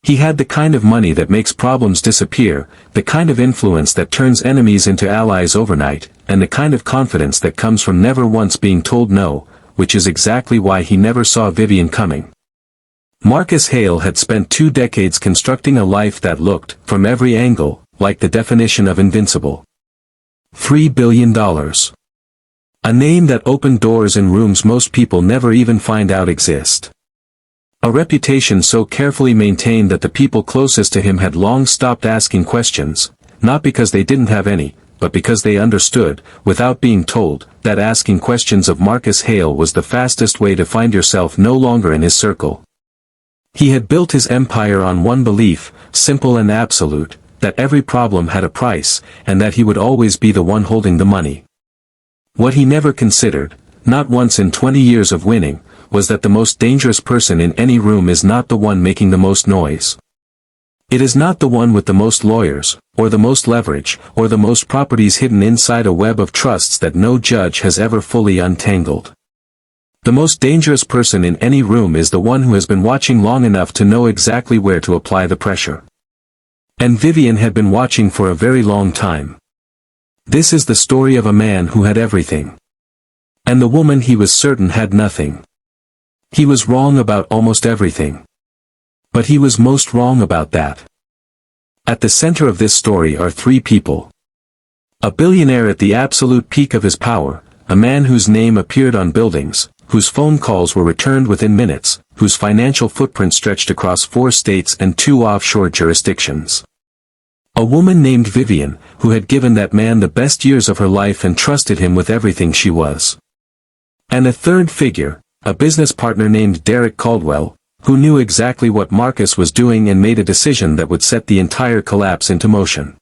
He had the kind of money that makes problems disappear, the kind of influence that turns enemies into allies overnight, and the kind of confidence that comes from never once being told no, which is exactly why he never saw Vivian coming. Marcus Hale had spent 2 decades constructing a life that looked, from every angle, like the definition of invincible. $3 billion. A name that opened doors in rooms most people never even find out exist. A reputation so carefully maintained that the people closest to him had long stopped asking questions, not because they didn't have any, but because they understood, without being told, that asking questions of Marcus Hale was the fastest way to find yourself no longer in his circle. He had built his empire on one belief, simple and absolute, that every problem had a price, and that he would always be the one holding the money. What he never considered, not once in 20 years of winning, was that the most dangerous person in any room is not the one making the most noise. It is not the one with the most lawyers, or the most leverage, or the most properties hidden inside a web of trusts that no judge has ever fully untangled. The most dangerous person in any room is the one who has been watching long enough to know exactly where to apply the pressure. And Vivian had been watching for a very long time. This is the story of a man who had everything. And the woman he was certain had nothing. He was wrong about almost everything. But he was most wrong about that. At the center of this story are 3 people. A billionaire at the absolute peak of his power, a man whose name appeared on buildings, whose phone calls were returned within minutes, whose financial footprint stretched across 4 states and 2 offshore jurisdictions. A woman named Vivian, who had given that man the best years of her life and trusted him with everything she was. And a third figure, a business partner named Derek Caldwell, who knew exactly what Marcus was doing and made a decision that would set the entire collapse into motion.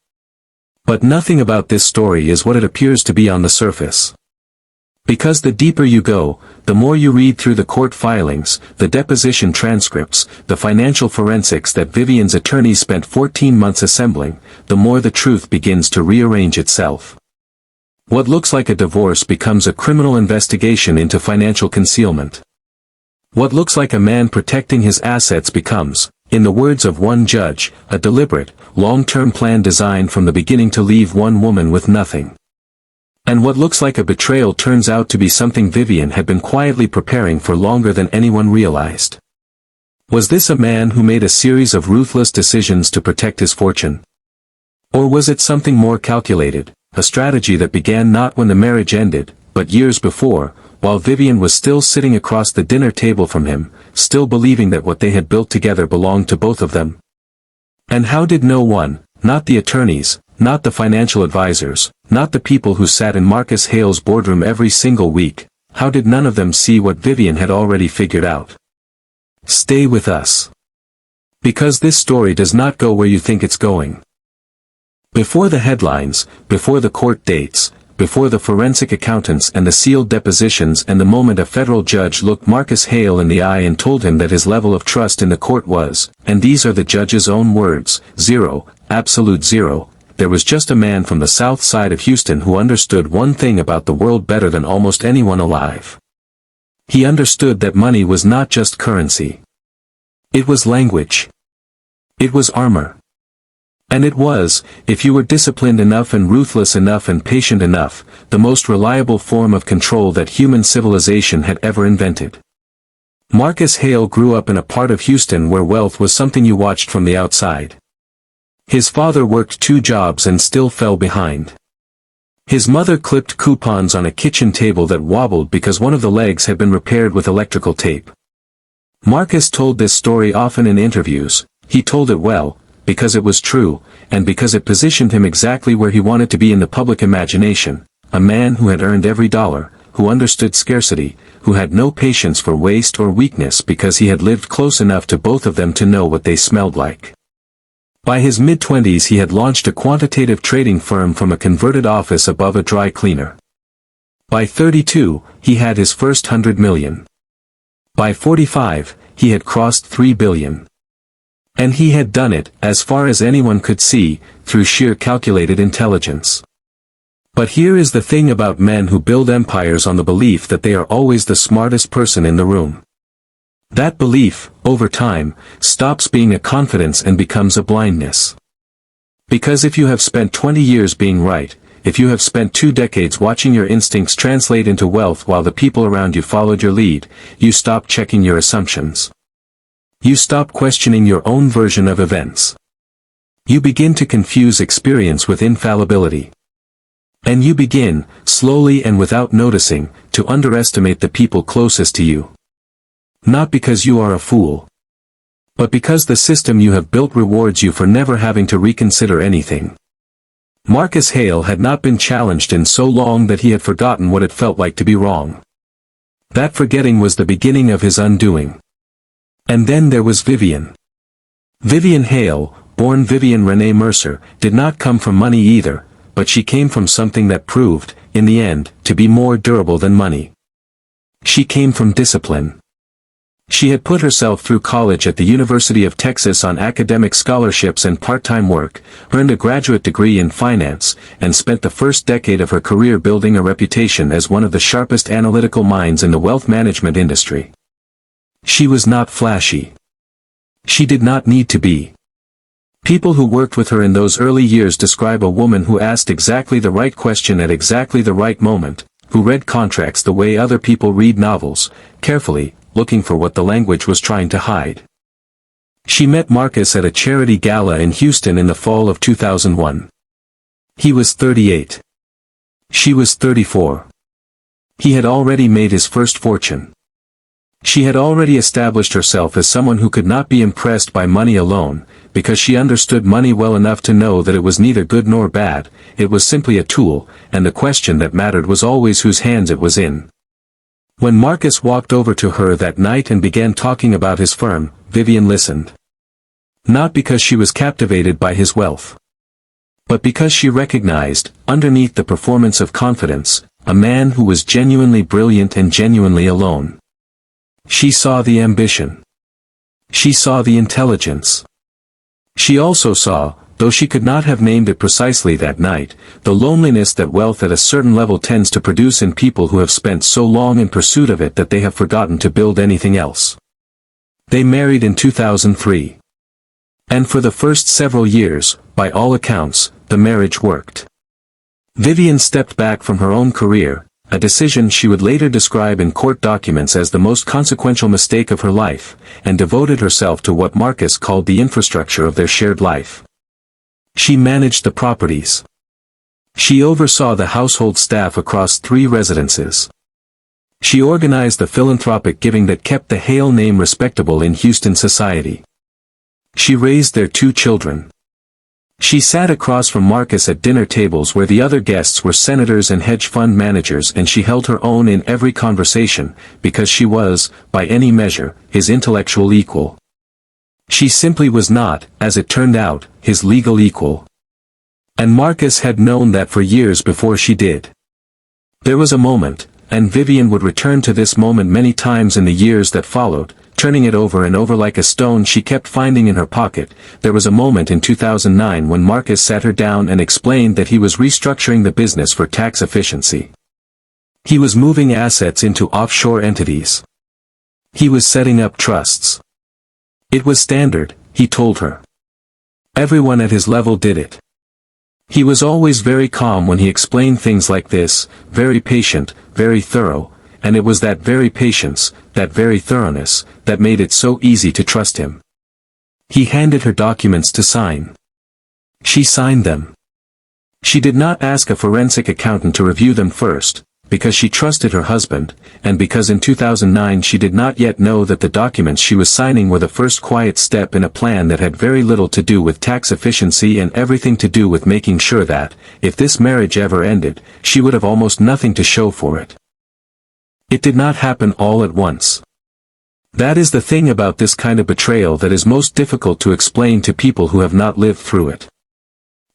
But nothing about this story is what it appears to be on the surface. Because the deeper you go, the more you read through the court filings, the deposition transcripts, the financial forensics that Vivian's attorneys spent 14 months assembling, the more the truth begins to rearrange itself. What looks like a divorce becomes a criminal investigation into financial concealment. What looks like a man protecting his assets becomes, in the words of one judge, a deliberate, long-term plan designed from the beginning to leave one woman with nothing. And what looks like a betrayal turns out to be something Vivian had been quietly preparing for longer than anyone realized. Was this a man who made a series of ruthless decisions to protect his fortune? Or was it something more calculated, a strategy that began not when the marriage ended, but years before, while Vivian was still sitting across the dinner table from him, still believing that what they had built together belonged to both of them? And how did no one, not the attorneys, not the financial advisors, not the people who sat in Marcus Hale's boardroom every single week, how did none of them see what Vivian had already figured out? Stay with us. Because this story does not go where you think it's going. Before the headlines, before the court dates, before the forensic accountants and the sealed depositions and the moment a federal judge looked Marcus Hale in the eye and told him that his level of trust in the court was, and these are the judge's own words, 0, absolute 0, there was just a man from the south side of Houston who understood one thing about the world better than almost anyone alive. He understood that money was not just currency. It was language. It was armor. And it was, if you were disciplined enough and ruthless enough and patient enough, the most reliable form of control that human civilization had ever invented. Marcus Hale grew up in a part of Houston where wealth was something you watched from the outside. His father worked 2 jobs and still fell behind. His mother clipped coupons on a kitchen table that wobbled because one of the legs had been repaired with electrical tape. Marcus told this story often in interviews. He told it well, because it was true, and because it positioned him exactly where he wanted to be in the public imagination, a man who had earned every dollar, who understood scarcity, who had no patience for waste or weakness because he had lived close enough to both of them to know what they smelled like. By his mid-20s he had launched a quantitative trading firm from a converted office above a dry cleaner. By 32, he had his first $100 million. By 45, he had crossed $3 billion. And he had done it, as far as anyone could see, through sheer calculated intelligence. But here is the thing about men who build empires on the belief that they are always the smartest person in the room. That belief, over time, stops being a confidence and becomes a blindness. Because if you have spent 20 years being right, if you have spent 2 decades watching your instincts translate into wealth while the people around you followed your lead, you stop checking your assumptions. You stop questioning your own version of events. You begin to confuse experience with infallibility. And you begin, slowly and without noticing, to underestimate the people closest to you. Not because you are a fool, but because the system you have built rewards you for never having to reconsider anything. Marcus Hale had not been challenged in so long that he had forgotten what it felt like to be wrong. That forgetting was the beginning of his undoing. And then there was Vivian. Vivian Hale, born Vivian Renee Mercer, did not come from money either, but she came from something that proved, in the end, to be more durable than money. She came from discipline. She had put herself through college at the University of Texas on academic scholarships and part-time work, earned a graduate degree in finance, and spent the first decade of her career building a reputation as one of the sharpest analytical minds in the wealth management industry. She was not flashy. She did not need to be. People who worked with her in those early years describe a woman who asked exactly the right question at exactly the right moment, who read contracts the way other people read novels, carefully, looking for what the language was trying to hide. She met Marcus at a charity gala in Houston in the fall of 2001. He was 38. She was 34. He had already made his first fortune. She had already established herself as someone who could not be impressed by money alone, because she understood money well enough to know that it was neither good nor bad, it was simply a tool, and the question that mattered was always whose hands it was in. When Marcus walked over to her that night and began talking about his firm, Vivian listened. Not because she was captivated by his wealth, but because she recognized, underneath the performance of confidence, a man who was genuinely brilliant and genuinely alone. She saw the ambition. She saw the intelligence. She also saw, though she could not have named it precisely that night, the loneliness that wealth at a certain level tends to produce in people who have spent so long in pursuit of it that they have forgotten to build anything else. They married in 2003. And for the first several years, by all accounts, the marriage worked. Vivian stepped back from her own career, a decision she would later describe in court documents as the most consequential mistake of her life, and devoted herself to what Marcus called the infrastructure of their shared life. She managed the properties. She oversaw the household staff across 3 residences. She organized the philanthropic giving that kept the Hale name respectable in Houston society. She raised their 2 children. She sat across from Marcus at dinner tables where the other guests were senators and hedge fund managers, and she held her own in every conversation, because she was, by any measure, his intellectual equal. She simply was not, as it turned out, his legal equal. And Marcus had known that for years before she did. There was a moment, and Vivian would return to this moment many times in the years that followed, turning it over and over like a stone she kept finding in her pocket. There was a moment in 2009 when Marcus sat her down and explained that he was restructuring the business for tax efficiency. He was moving assets into offshore entities. He was setting up trusts. It was standard, he told her. Everyone at his level did it. He was always very calm when he explained things like this, very patient, very thorough, and it was that very patience, that very thoroughness, that made it so easy to trust him. He handed her documents to sign. She signed them. She did not ask a forensic accountant to review them first, because she trusted her husband, and because in 2009 she did not yet know that the documents she was signing were the first quiet step in a plan that had very little to do with tax efficiency and everything to do with making sure that, if this marriage ever ended, she would have almost nothing to show for it. It did not happen all at once. That is the thing about this kind of betrayal that is most difficult to explain to people who have not lived through it.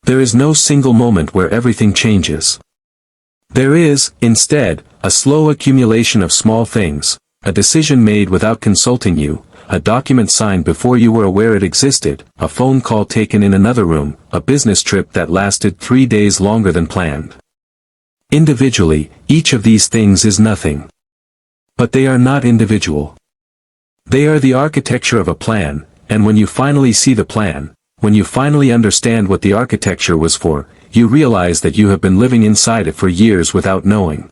There is no single moment where everything changes. There is, instead, a slow accumulation of small things, a decision made without consulting you, a document signed before you were aware it existed, a phone call taken in another room, a business trip that lasted 3 days longer than planned. Individually, each of these things is nothing. But they are not individual. They are the architecture of a plan, and when you finally see the plan, when you finally understand what the architecture was for, you realize that you have been living inside it for years without knowing.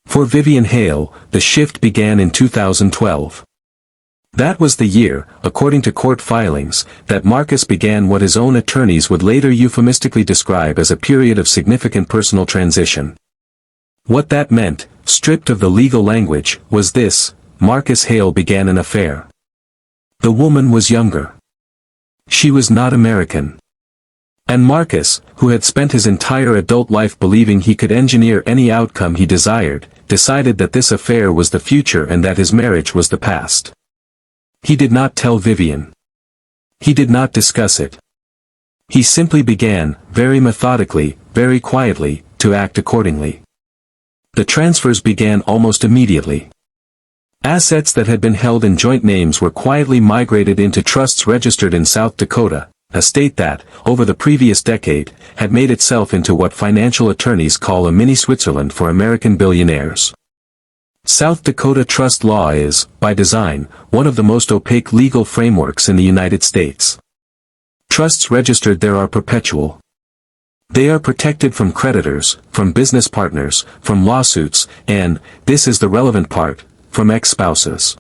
For Vivian Hale, the shift began in 2012. That was the year, according to court filings, that Marcus began what his own attorneys would later euphemistically describe as a period of significant personal transition. What that meant, stripped of the legal language, was this: Marcus Hale began an affair. The woman was younger. She was not American. And Marcus, who had spent his entire adult life believing he could engineer any outcome he desired, decided that this affair was the future and that his marriage was the past. He did not tell Vivian. He did not discuss it. He simply began, very methodically, very quietly, to act accordingly. The transfers began almost immediately. Assets that had been held in joint names were quietly migrated into trusts registered in South Dakota, a state that, over the previous decade, had made itself into what financial attorneys call a mini Switzerland for American billionaires. South Dakota trust law is, by design, one of the most opaque legal frameworks in the United States. Trusts registered there are perpetual. They are protected from creditors, from business partners, from lawsuits, and, this is the relevant part, from ex-spouses.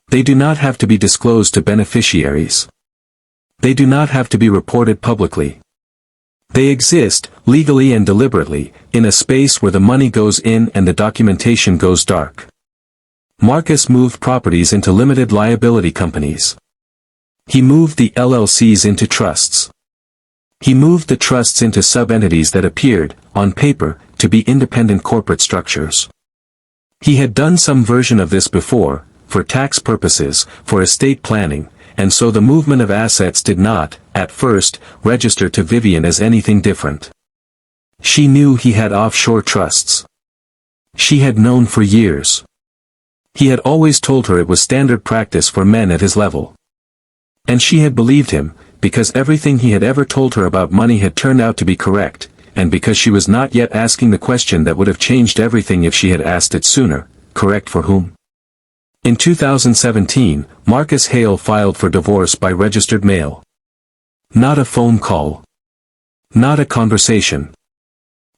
They do not have to be disclosed to beneficiaries. They do not have to be reported publicly. They exist, legally and deliberately, in a space where the money goes in and the documentation goes dark. Marcus moved properties into limited liability companies. He moved the LLCs into trusts. He moved the trusts into sub-entities that appeared, on paper, to be independent corporate structures. He had done some version of this before, for tax purposes, for estate planning, and so the movement of assets did not, at first, register to Vivian as anything different. She knew he had offshore trusts. She had known for years. He had always told her it was standard practice for men at his level. And she had believed him, because everything he had ever told her about money had turned out to be correct, and because she was not yet asking the question that would have changed everything if she had asked it sooner: correct for whom? In 2017, Marcus Hale filed for divorce by registered mail. Not a phone call. Not a conversation.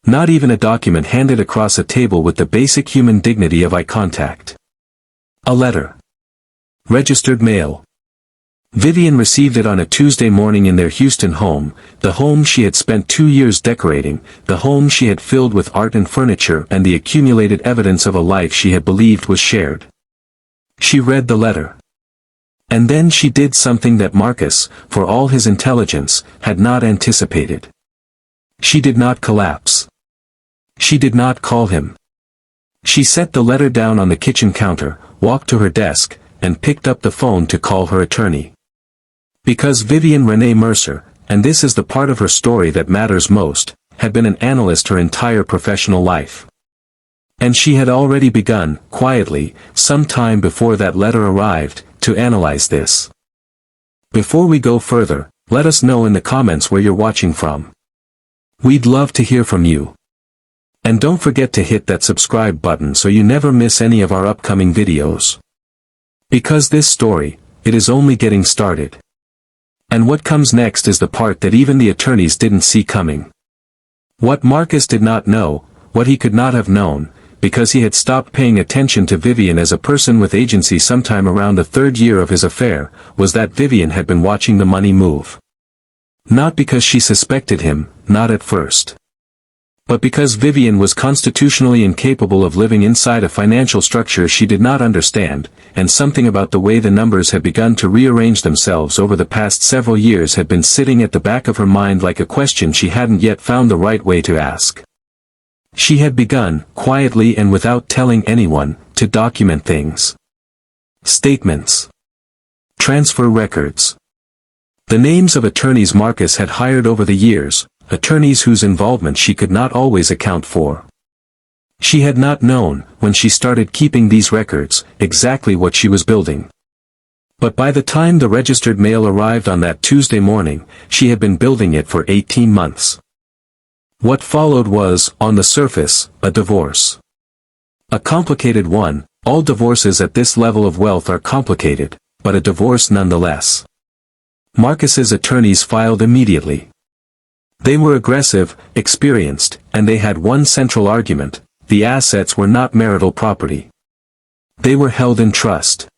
Not even a document handed across a table with the basic human dignity of eye contact. A letter. Registered mail. Vivian received it on a Tuesday morning in their Houston home, the home she had spent 2 years decorating, the home she had filled with art and furniture and the accumulated evidence of a life she had believed was shared. She read the letter. And then she did something that Marcus, for all his intelligence, had not anticipated. She did not collapse. She did not call him. She set the letter down on the kitchen counter, walked to her desk, and picked up the phone to call her attorney. Because Vivian Renee Mercer, and this is the part of her story that matters most, had been an analyst her entire professional life. And she had already begun, quietly, some time before that letter arrived, to analyze this. Before we go further, let us know in the comments where you're watching from. We'd love to hear from you. And don't forget to hit that subscribe button so you never miss any of our upcoming videos. Because this story, it is only getting started. And what comes next is the part that even the attorneys didn't see coming. What Marcus did not know, what he could not have known, because he had stopped paying attention to Vivian as a person with agency sometime around the 3rd year of his affair, was that Vivian had been watching the money move. Not because she suspected him, not at first. But because Vivian was constitutionally incapable of living inside a financial structure she did not understand, and something about the way the numbers had begun to rearrange themselves over the past several years had been sitting at the back of her mind like a question she hadn't yet found the right way to ask. She had begun, quietly and without telling anyone, to document things. Statements. Transfer records. The names of attorneys Marcus had hired over the years, attorneys whose involvement she could not always account for. She had not known, when she started keeping these records, exactly what she was building. But by the time the registered mail arrived on that Tuesday morning, she had been building it for 18 months. What followed was, on the surface, a divorce. A complicated one, All divorces at this level of wealth are complicated, but a divorce nonetheless. Marcus's attorneys filed immediately. They were aggressive, experienced, and they had one central argument: the assets were not marital property. They were held in trust.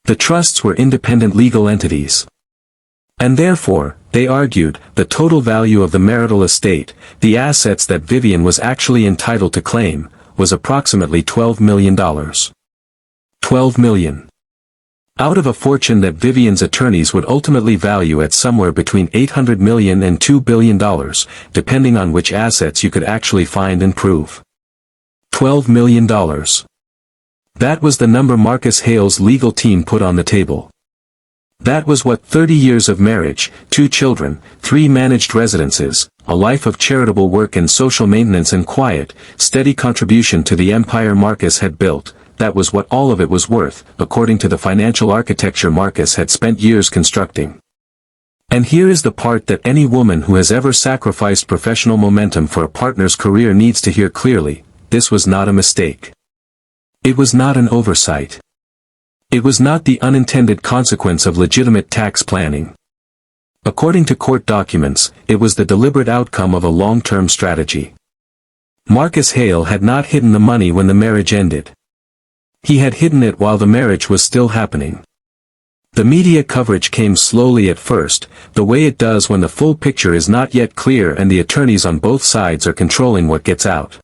The trusts were independent legal entities. And therefore, they argued, the total value of the marital estate, the assets that Vivian was actually entitled to claim, was approximately $12 million. $12 million. Out of a fortune that Vivian's attorneys would ultimately value at somewhere between $800 million and $2 billion, depending on which assets you could actually find and prove. $12 million. That was the number Marcus Hale's legal team put on the table. That was what 30 years of marriage, 2 children, 3 managed residences, a life of charitable work and social maintenance and quiet, steady contribution to the empire Marcus had built, that was what all of it was worth, according to the financial architecture Marcus had spent years constructing. And here is the part that any woman who has ever sacrificed professional momentum for a partner's career needs to hear clearly: this was not a mistake. It was not an oversight. It was not the unintended consequence of legitimate tax planning. According to court documents, it was the deliberate outcome of a long-term strategy. Marcus Hale had not hidden the money when the marriage ended. He had hidden it while the marriage was still happening. The media coverage came slowly at first, the way it does when the full picture is not yet clear and the attorneys on both sides are controlling what gets out.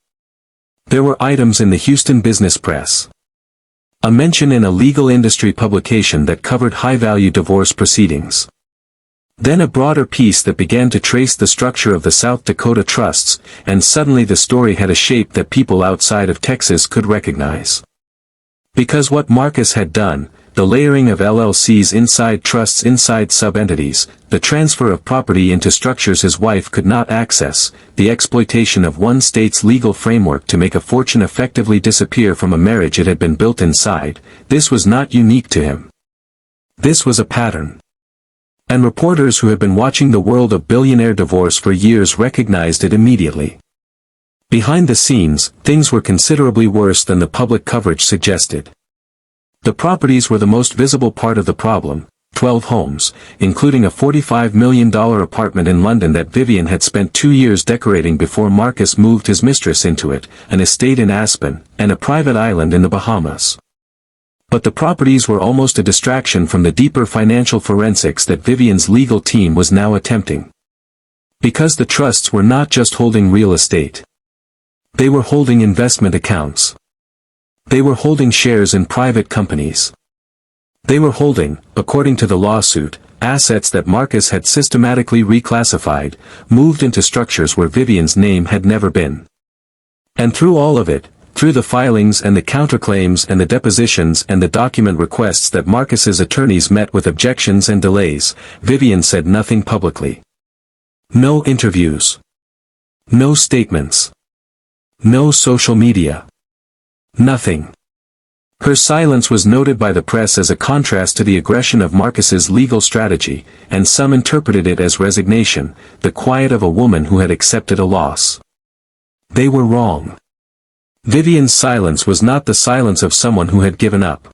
There were items in the Houston business press. A mention in a legal industry publication that covered high-value divorce proceedings. Then a broader piece that began to trace the structure of the South Dakota trusts, and suddenly the story had a shape that people outside of Texas could recognize. Because what Marcus had done, the layering of LLCs inside trusts inside sub-entities, the transfer of property into structures his wife could not access, the exploitation of one state's legal framework to make a fortune effectively disappear from a marriage it had been built inside, this was not unique to him. This was a pattern. And reporters who had been watching the world of billionaire divorce for years recognized it immediately. Behind the scenes, things were considerably worse than the public coverage suggested. The properties were the most visible part of the problem: 12 homes, including a $45 million apartment in London that Vivian had spent 2 years decorating before Marcus moved his mistress into it, an estate in Aspen, and a private island in the Bahamas. But the properties were almost a distraction from the deeper financial forensics that Vivian's legal team was now attempting. Because the trusts were not just holding real estate. They were holding investment accounts. They were holding shares in private companies. They were holding, according to the lawsuit, assets that Marcus had systematically reclassified, moved into structures where Vivian's name had never been. And through all of it, through the filings and the counterclaims and the depositions and the document requests that Marcus's attorneys met with objections and delays, Vivian said nothing publicly. No interviews. No statements. No social media. Nothing. Her silence was noted by the press as a contrast to the aggression of Marcus's legal strategy, and some interpreted it as resignation, the quiet of a woman who had accepted a loss. They were wrong. Vivian's silence was not the silence of someone who had given up.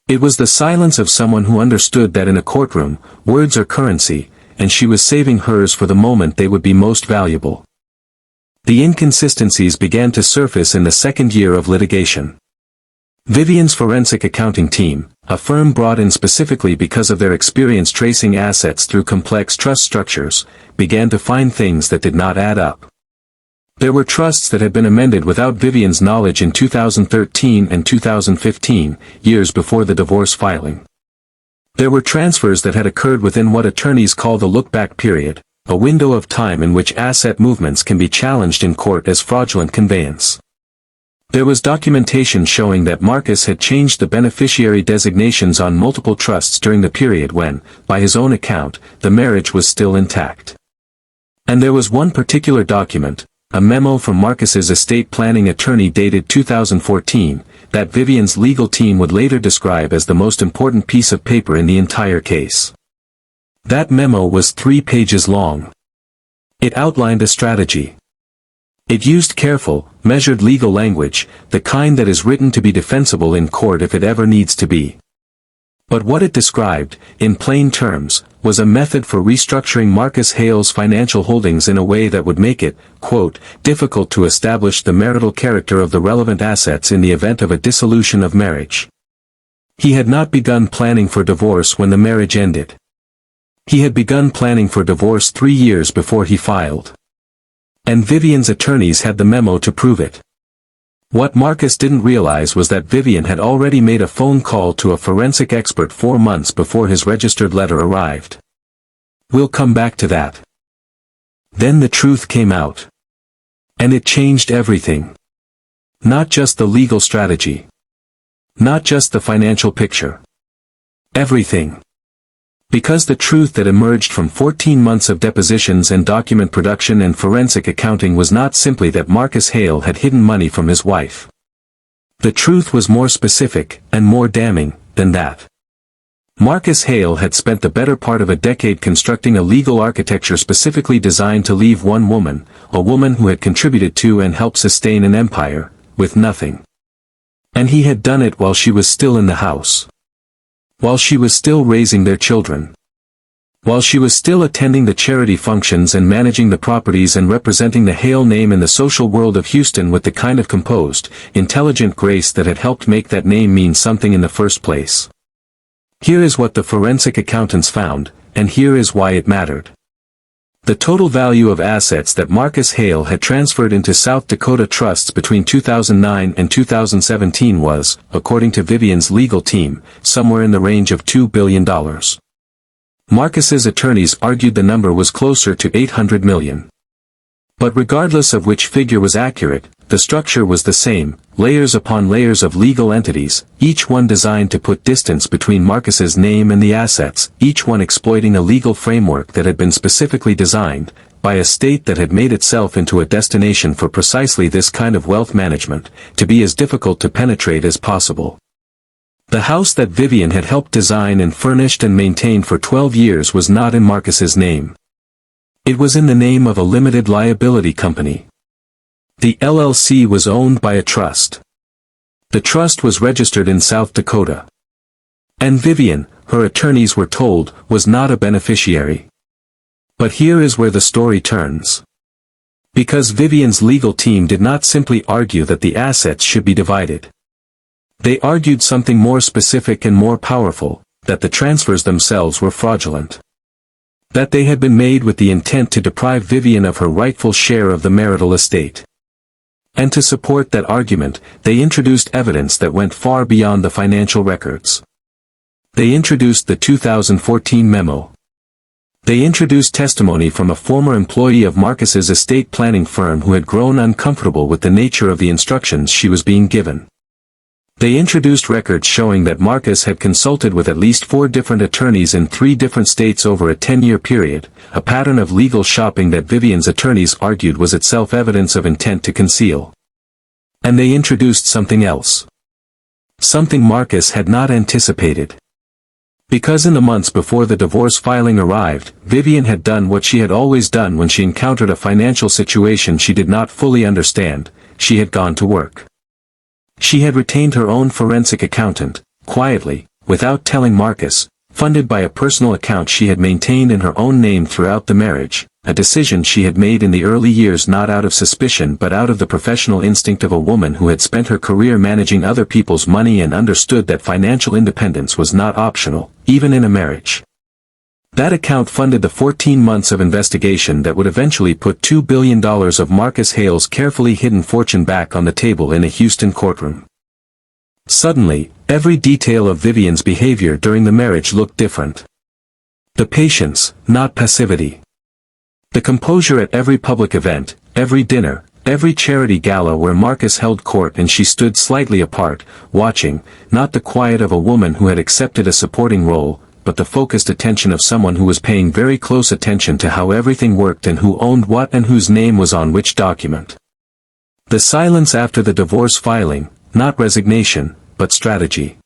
It was the silence of someone who understood that in a courtroom, words are currency, and she was saving hers for the moment they would be most valuable. The inconsistencies began to surface in the second year of litigation. Vivian's forensic accounting team, a firm brought in specifically because of their experience tracing assets through complex trust structures, began to find things that did not add up. There were trusts that had been amended without Vivian's knowledge in 2013 and 2015, years before the divorce filing. There were transfers that had occurred within what attorneys call the look-back period, a window of time in which asset movements can be challenged in court as fraudulent conveyance. There was documentation showing that Marcus had changed the beneficiary designations on multiple trusts during the period when, by his own account, the marriage was still intact. And there was one particular document, a memo from Marcus's estate planning attorney dated 2014, that Vivian's legal team would later describe as the most important piece of paper in the entire case. That memo was 3 pages long. It outlined a strategy. It used careful, measured legal language, the kind that is written to be defensible in court if it ever needs to be. But what it described, in plain terms, was a method for restructuring Marcus Hale's financial holdings in a way that would make it, quote, difficult to establish the marital character of the relevant assets in the event of a dissolution of marriage. He had not begun planning for divorce when the marriage ended. He had begun planning for divorce 3 years before he filed. And Vivian's attorneys had the memo to prove it. What Marcus didn't realize was that Vivian had already made a phone call to a forensic expert 4 months before his registered letter arrived. We'll come back to that. Then the truth came out. And it changed everything. Not just the legal strategy. Not just the financial picture. Everything. Because the truth that emerged from 14 months of depositions and document production and forensic accounting was not simply that Marcus Hale had hidden money from his wife. The truth was more specific, and more damning, than that. Marcus Hale had spent the better part of a decade constructing a legal architecture specifically designed to leave one woman, a woman who had contributed to and helped sustain an empire, with nothing. And he had done it while she was still in the house. While she was still raising their children. While she was still attending the charity functions and managing the properties and representing the Hale name in the social world of Houston with the kind of composed, intelligent grace that had helped make that name mean something in the first place. Here is what the forensic accountants found, and here is why it mattered. The total value of assets that Marcus Hale had transferred into South Dakota trusts between 2009 and 2017 was, according to Vivian's legal team, somewhere in the range of $2 billion. Marcus's attorneys argued the number was closer to $800 million. But regardless of which figure was accurate, the structure was the same, layers upon layers of legal entities, each one designed to put distance between Marcus's name and the assets, each one exploiting a legal framework that had been specifically designed, by a state that had made itself into a destination for precisely this kind of wealth management, to be as difficult to penetrate as possible. The house that Vivian had helped design and furnished and maintained for 12 years was not in Marcus's name. It was in the name of a limited liability company. The LLC was owned by a trust. The trust was registered in South Dakota. And Vivian, her attorneys were told, was not a beneficiary. But here is where the story turns. Because Vivian's legal team did not simply argue that the assets should be divided. They argued something more specific and more powerful, that the transfers themselves were fraudulent. That they had been made with the intent to deprive Vivian of her rightful share of the marital estate. And to support that argument, they introduced evidence that went far beyond the financial records. They introduced the 2014 memo. They introduced testimony from a former employee of Marcus's estate planning firm who had grown uncomfortable with the nature of the instructions she was being given. They introduced records showing that Marcus had consulted with at least 4 different attorneys in 3 different states over a 10-year period, a pattern of legal shopping that Vivian's attorneys argued was itself evidence of intent to conceal. And they introduced something else. Something Marcus had not anticipated. Because in the months before the divorce filing arrived, Vivian had done what she had always done when she encountered a financial situation she did not fully understand, she had gone to work. She had retained her own forensic accountant, quietly, without telling Marcus, funded by a personal account she had maintained in her own name throughout the marriage, a decision she had made in the early years not out of suspicion but out of the professional instinct of a woman who had spent her career managing other people's money and understood that financial independence was not optional, even in a marriage. That account funded the 14 months of investigation that would eventually put $2 billion of Marcus Hale's carefully hidden fortune back on the table in a Houston courtroom. Suddenly, every detail of Vivian's behavior during the marriage looked different. The patience, not passivity. The composure at every public event, every dinner, every charity gala where Marcus held court and she stood slightly apart, watching, not the quiet of a woman who had accepted a supporting role, but the focused attention of someone who was paying very close attention to how everything worked and who owned what and whose name was on which document. The silence after the divorce filing, not resignation, but strategy.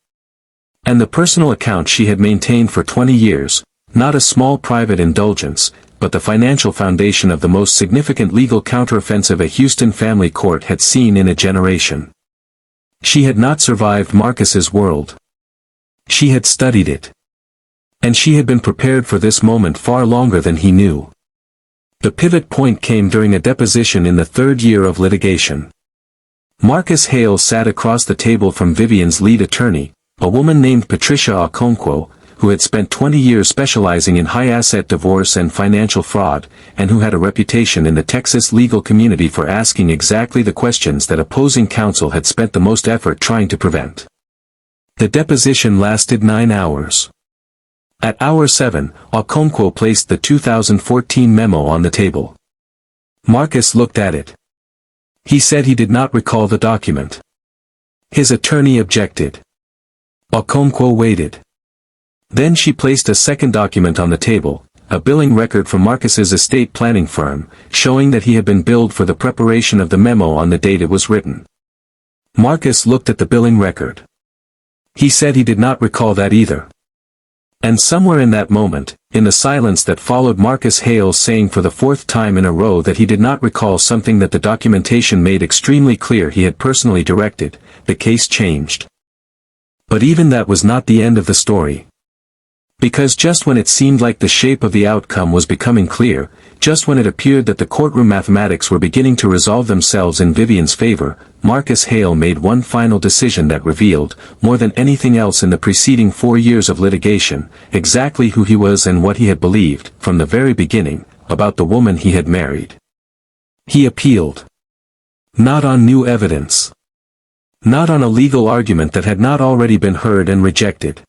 And the personal account she had maintained for 20 years, not a small private indulgence, but the financial foundation of the most significant legal counteroffensive a Houston family court had seen in a generation. She had not survived Marcus's world. She had studied it. And she had been prepared for this moment far longer than he knew. The pivot point came during a deposition in the third year of litigation. Marcus Hale sat across the table from Vivian's lead attorney, a woman named Patricia Okonkwo, who had spent 20 years specializing in high-asset divorce and financial fraud, and who had a reputation in the Texas legal community for asking exactly the questions that opposing counsel had spent the most effort trying to prevent. The deposition lasted 9 hours. At hour 7, Okonkwo placed the 2014 memo on the table. Marcus looked at it. He said he did not recall the document. His attorney objected. Okonkwo waited. Then she placed a second document on the table, a billing record from Marcus's estate planning firm, showing that he had been billed for the preparation of the memo on the date it was written. Marcus looked at the billing record. He said he did not recall that either. And somewhere in that moment, in the silence that followed Marcus Hale saying for the fourth time in a row that he did not recall something that the documentation made extremely clear he had personally directed, the case changed. But even that was not the end of the story. Because just when it seemed like the shape of the outcome was becoming clear, just when it appeared that the courtroom mathematics were beginning to resolve themselves in Vivian's favor, Marcus Hale made one final decision that revealed, more than anything else in the preceding 4 years of litigation, exactly who he was and what he had believed, from the very beginning, about the woman he had married. He appealed. Not on new evidence. Not on a legal argument that had not already been heard and rejected.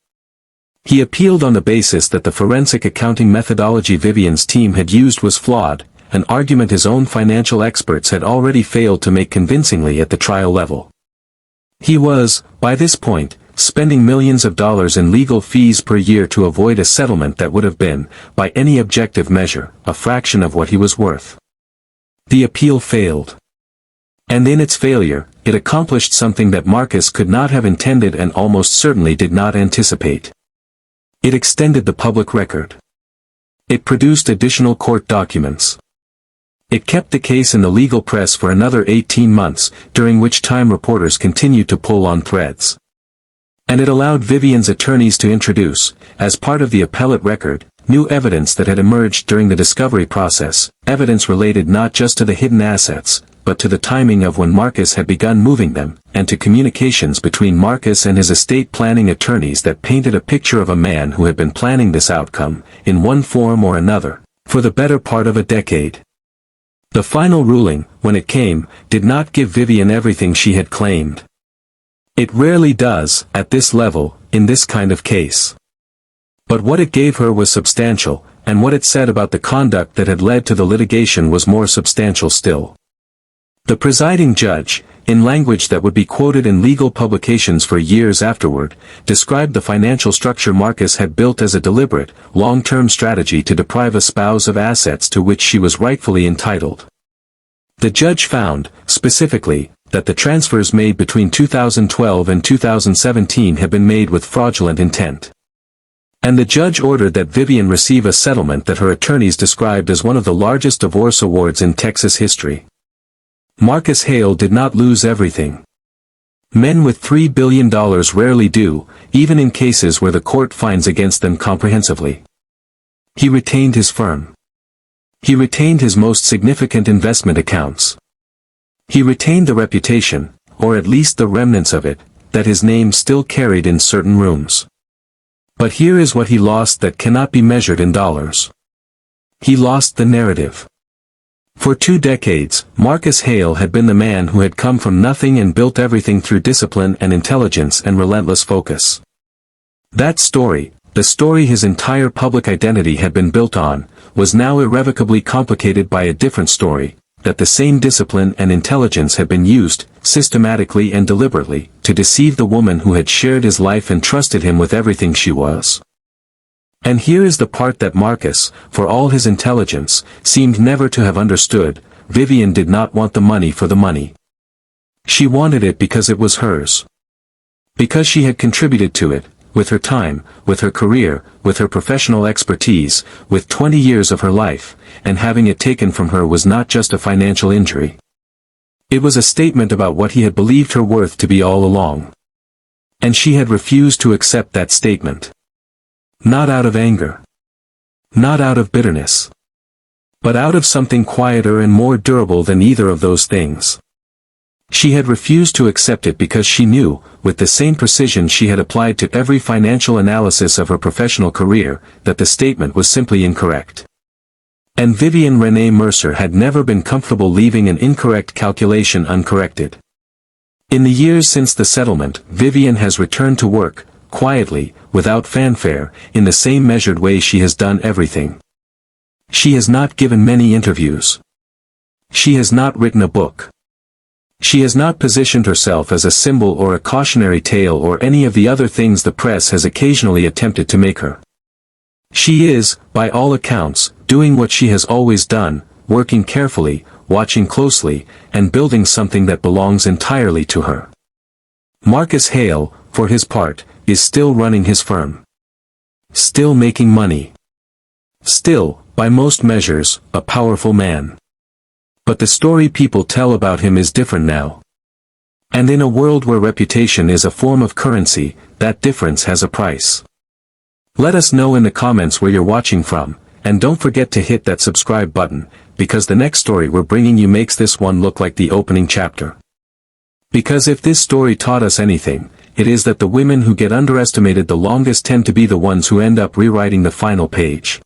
He appealed on the basis that the forensic accounting methodology Vivian's team had used was flawed, an argument his own financial experts had already failed to make convincingly at the trial level. He was, by this point, spending millions of dollars in legal fees per year to avoid a settlement that would have been, by any objective measure, a fraction of what he was worth. The appeal failed. And in its failure, it accomplished something that Marcus could not have intended and almost certainly did not anticipate. It extended the public record. It produced additional court documents. It kept the case in the legal press for another 18 months, during which time reporters continued to pull on threads. And it allowed Vivian's attorneys to introduce, as part of the appellate record, new evidence that had emerged during the discovery process, evidence related not just to the hidden assets, but to the timing of when Marcus had begun moving them, and to communications between Marcus and his estate planning attorneys that painted a picture of a man who had been planning this outcome, in one form or another, for the better part of a decade. The final ruling, when it came, did not give Vivian everything she had claimed. It rarely does, at this level, in this kind of case. But what it gave her was substantial, and what it said about the conduct that had led to the litigation was more substantial still. The presiding judge, in language that would be quoted in legal publications for years afterward, described the financial structure Marcus had built as a deliberate, long-term strategy to deprive a spouse of assets to which she was rightfully entitled. The judge found, specifically, that the transfers made between 2012 and 2017 had been made with fraudulent intent. And the judge ordered that Vivian receive a settlement that her attorneys described as one of the largest divorce awards in Texas history. Marcus Hale did not lose everything. Men with $3 billion rarely do, even in cases where the court finds against them comprehensively. He retained his firm. He retained his most significant investment accounts. He retained the reputation, or at least the remnants of it, that his name still carried in certain rooms. But here is what he lost that cannot be measured in dollars. He lost the narrative. For 2 decades, Marcus Hale had been the man who had come from nothing and built everything through discipline and intelligence and relentless focus. That story, the story his entire public identity had been built on, was now irrevocably complicated by a different story, that the same discipline and intelligence had been used, systematically and deliberately, to deceive the woman who had shared his life and trusted him with everything she was. And here is the part that Marcus, for all his intelligence, seemed never to have understood. Vivian did not want the money for the money. She wanted it because it was hers. Because she had contributed to it, with her time, with her career, with her professional expertise, with 20 years of her life, and having it taken from her was not just a financial injury. It was a statement about what he had believed her worth to be all along. And she had refused to accept that statement. Not out of anger. Not out of bitterness. But out of something quieter and more durable than either of those things. She had refused to accept it because she knew, with the same precision she had applied to every financial analysis of her professional career, that the statement was simply incorrect. And Vivian Renee Mercer had never been comfortable leaving an incorrect calculation uncorrected. In the years since the settlement, Vivian has returned to work, quietly, without fanfare, in the same measured way she has done everything. She has not given many interviews. She has not written a book. She has not positioned herself as a symbol or a cautionary tale or any of the other things the press has occasionally attempted to make her. She is, by all accounts, doing what she has always done, working carefully, watching closely, and building something that belongs entirely to her. Marcus Hale, for his part, is still running his firm. Still making money. Still, by most measures, a powerful man. But the story people tell about him is different now. And in a world where reputation is a form of currency, that difference has a price. Let us know in the comments where you're watching from, and don't forget to hit that subscribe button, because the next story we're bringing you makes this one look like the opening chapter. Because if this story taught us anything, it is that the women who get underestimated the longest tend to be the ones who end up rewriting the final page.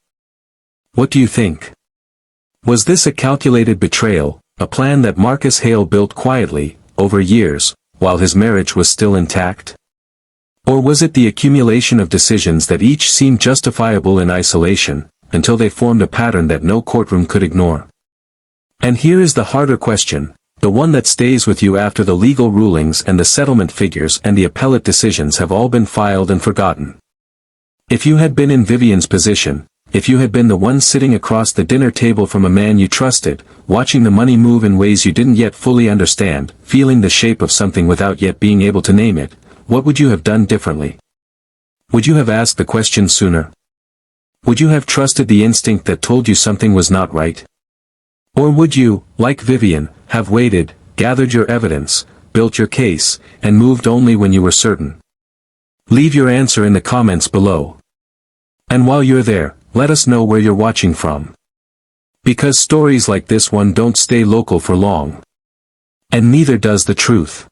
What do you think? Was this a calculated betrayal, a plan that Marcus Hale built quietly, over years, while his marriage was still intact? Or was it the accumulation of decisions that each seemed justifiable in isolation, until they formed a pattern that no courtroom could ignore? And here is the harder question, the one that stays with you after the legal rulings and the settlement figures and the appellate decisions have all been filed and forgotten. If you had been in Vivian's position, if you had been the one sitting across the dinner table from a man you trusted, watching the money move in ways you didn't yet fully understand, feeling the shape of something without yet being able to name it, what would you have done differently? Would you have asked the question sooner? Would you have trusted the instinct that told you something was not right? Or would you, like Vivian, have waited, gathered your evidence, built your case, and moved only when you were certain? Leave your answer in the comments below. And while you're there, let us know where you're watching from. Because stories like this one don't stay local for long. And neither does the truth.